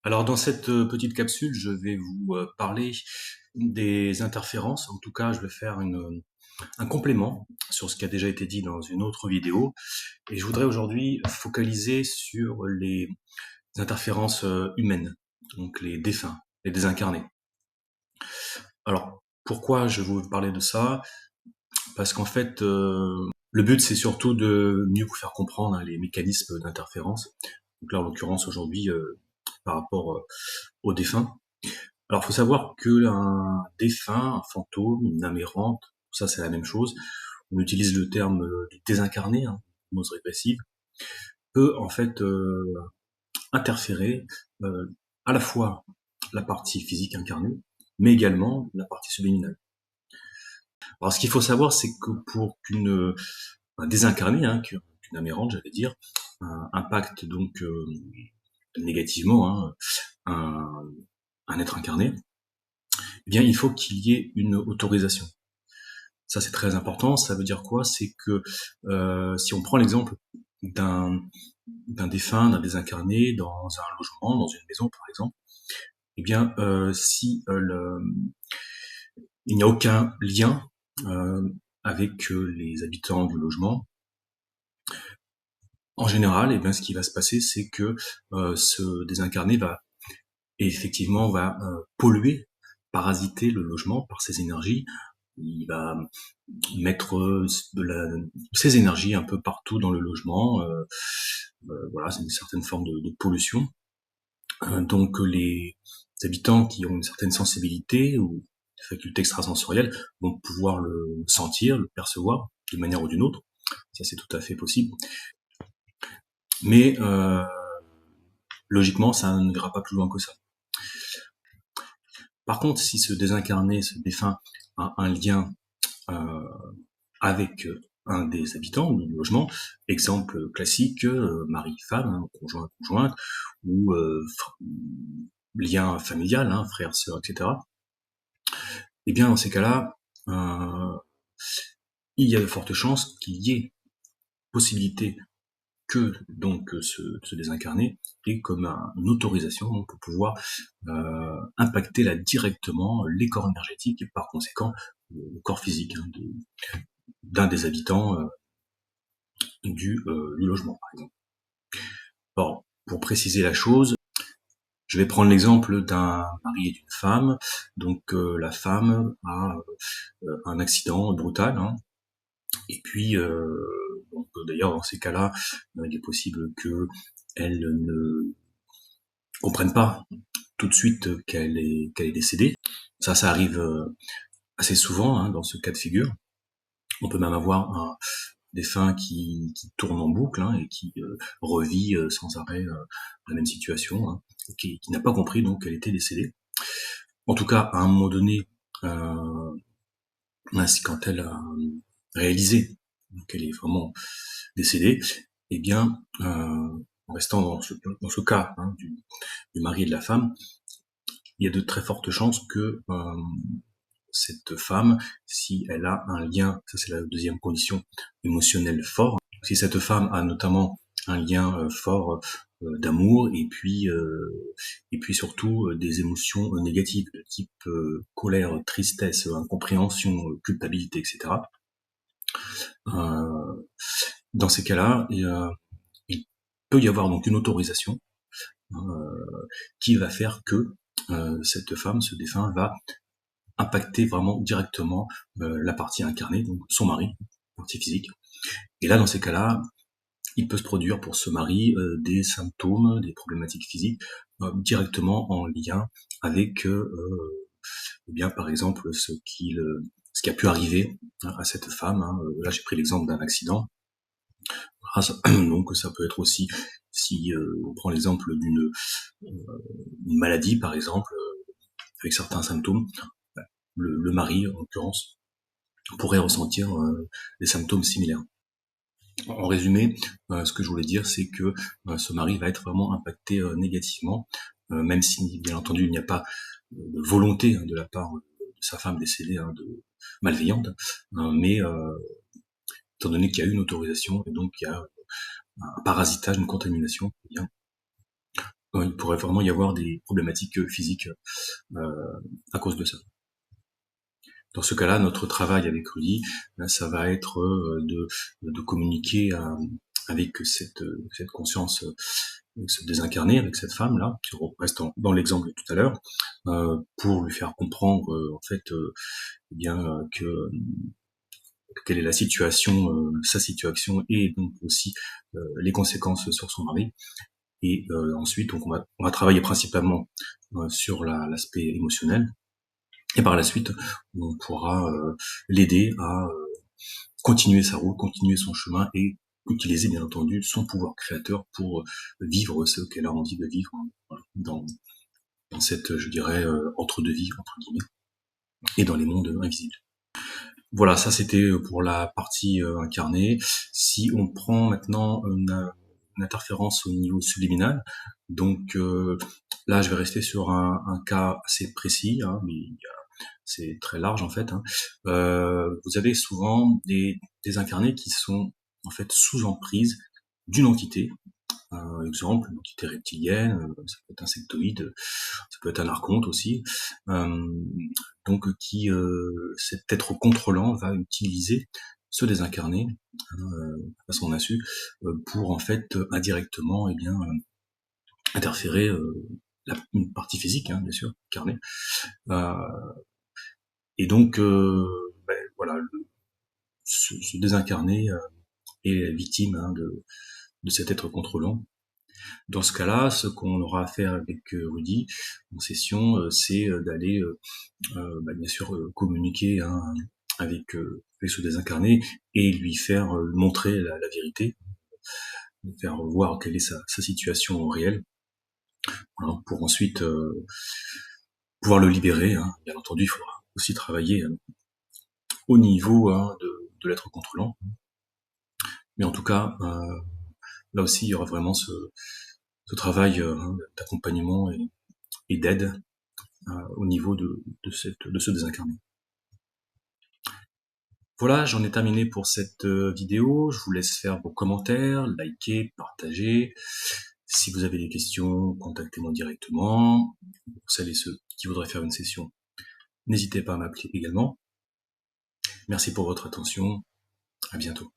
Alors dans cette petite capsule, je vais vous parler des interférences. En tout cas, je vais faire un complément sur ce qui a déjà été dit dans une autre vidéo. Et je voudrais aujourd'hui focaliser sur les interférences humaines, donc les défunts, les désincarnés. Alors, pourquoi je vais vous parler de ça? Parce qu'en fait, le but c'est surtout de mieux vous faire comprendre les mécanismes d'interférence. Donc là, en l'occurrence, aujourd'hui, par rapport aux défunts. Alors, faut savoir que un défunt, un fantôme, une âme errante, ça c'est la même chose. On utilise le terme du désincarné, hypnose régressive, peut en fait interférer à la fois la partie physique incarnée, mais également la partie subliminale. Alors, ce qu'il faut savoir, c'est que pour un désincarné, qu'une âme errante, j'allais dire, impacte donc négativement un être incarné, eh bien, il faut qu'il y ait une autorisation. Ça, c'est très important. Ça veut dire quoi? C'est que si on prend l'exemple d'un défunt, d'un désincarné dans un logement, dans une maison, par exemple, eh bien, si il n'y a aucun lien avec les habitants du logement, en général, eh bien, ce qui va se passer, c'est que ce désincarné va polluer, parasiter le logement par ses énergies. Il va mettre ses énergies un peu partout dans le logement. Voilà, c'est une certaine forme de pollution. Donc les habitants qui ont une certaine sensibilité ou des facultés extrasensorielles vont pouvoir le sentir, le percevoir d'une manière ou d'une autre. Ça, c'est tout à fait possible. Mais logiquement, ça n'ira pas plus loin que ça. Par contre, si ce désincarné, ce défunt, a un lien avec un des habitants du logement, exemple classique, mari-femme, conjointe, ou lien familial, frère, sœur, etc. Eh bien, dans ces cas-là, il y a de fortes chances qu'il y ait possibilité que donc ce désincarné ait comme une autorisation donc, pour pouvoir impacter là directement les corps énergétiques et par conséquent le corps physique d'un des habitants du logement, par exemple. Alors, pour préciser la chose, je vais prendre l'exemple d'un mari et d'une femme. Donc, la femme a un accident brutal, et puis, donc, d'ailleurs, dans ces cas-là, il est possible que elle ne comprenne pas tout de suite qu'elle est décédée. Ça arrive assez souvent dans ce cas de figure. On peut même avoir un défunt qui tourne en boucle et qui revit sans arrêt la même situation, qui n'a pas compris donc qu'elle était décédée. En tout cas, à un moment donné, c'est quand elle a réalisé qu'elle est vraiment décédée, eh bien, en restant dans ce cas du mari et de la femme, il y a de très fortes chances que cette femme, si elle a un lien, ça c'est la deuxième condition, émotionnelle fort, si cette femme a notamment un lien fort d'amour et puis surtout des émotions négatives de type colère, tristesse, incompréhension, culpabilité, etc. Dans ces cas-là, il peut y avoir donc une autorisation qui va faire que cette femme, ce défunt, va impacter vraiment directement la partie incarnée, donc son mari, partie physique. Et là, dans ces cas-là, il peut se produire pour ce mari des symptômes, des problématiques physiques directement en lien avec, eh bien, par exemple, ce qui a pu arriver à cette femme. Là, j'ai pris l'exemple d'un accident. Donc, ça peut être aussi, si on prend l'exemple d'une maladie, par exemple, avec certains symptômes, le mari, en l'occurrence, pourrait ressentir des symptômes similaires. En résumé, ce que je voulais dire, c'est que ce mari va être vraiment impacté négativement, même si, bien entendu, il n'y a pas de volonté de la part de sa femme décédée malveillante, mais étant donné qu'il y a eu une autorisation, et donc il y a un parasitage, une contamination, eh bien, il pourrait vraiment y avoir des problématiques physiques à cause de ça. Dans ce cas-là, notre travail avec Rudy, ça va être de communiquer avec cette conscience, se désincarner avec cette femme-là, qui reste dans l'exemple de tout à l'heure, pour lui faire comprendre en fait eh bien que quelle est la situation, sa situation, et donc aussi les conséquences sur son mari. Et ensuite, donc on va travailler principalement sur l'aspect émotionnel, et par la suite, on pourra l'aider à continuer sa route, continuer son chemin, et utiliser bien entendu son pouvoir créateur pour vivre ce qu'elle a envie de vivre, voilà, dans cette, je dirais, entre-deux-vie, entre guillemets, et dans les mondes invisibles. Voilà, ça c'était pour la partie incarnée. Si on prend maintenant une interférence au niveau subliminal, donc là je vais rester sur un cas assez précis, hein, mais c'est très large en fait. Hein. Vous avez souvent des incarnés qui sont en fait sous emprise d'une entité. Exemple, une entité reptilienne, ça peut être insectoïde, ça peut être un archonte aussi, donc qui, cet être contrôlant va utiliser ce désincarné, de façon insu, pour en fait indirectement, interférer une partie physique, hein, bien sûr, incarnée, et donc voilà, ce désincarné est victime, hein, de cet être contrôlant. Dans ce cas-là, ce qu'on aura à faire avec Rudy en session, c'est d'aller bien sûr communiquer, hein, avec ce désincarné, et lui faire montrer la vérité, lui faire voir quelle est sa situation réelle, voilà, pour ensuite pouvoir le libérer. Hein. Bien entendu, il faudra aussi travailler au niveau, hein, de l'être contrôlant. Mais en tout cas, là aussi, il y aura vraiment ce travail d'accompagnement et d'aide au niveau de ce désincarné. Voilà, j'en ai terminé pour cette vidéo. Je vous laisse faire vos commentaires, liker, partager. Si vous avez des questions, contactez-moi directement. Pour celles et ceux qui voudraient faire une session, n'hésitez pas à m'appeler également. Merci pour votre attention. À bientôt.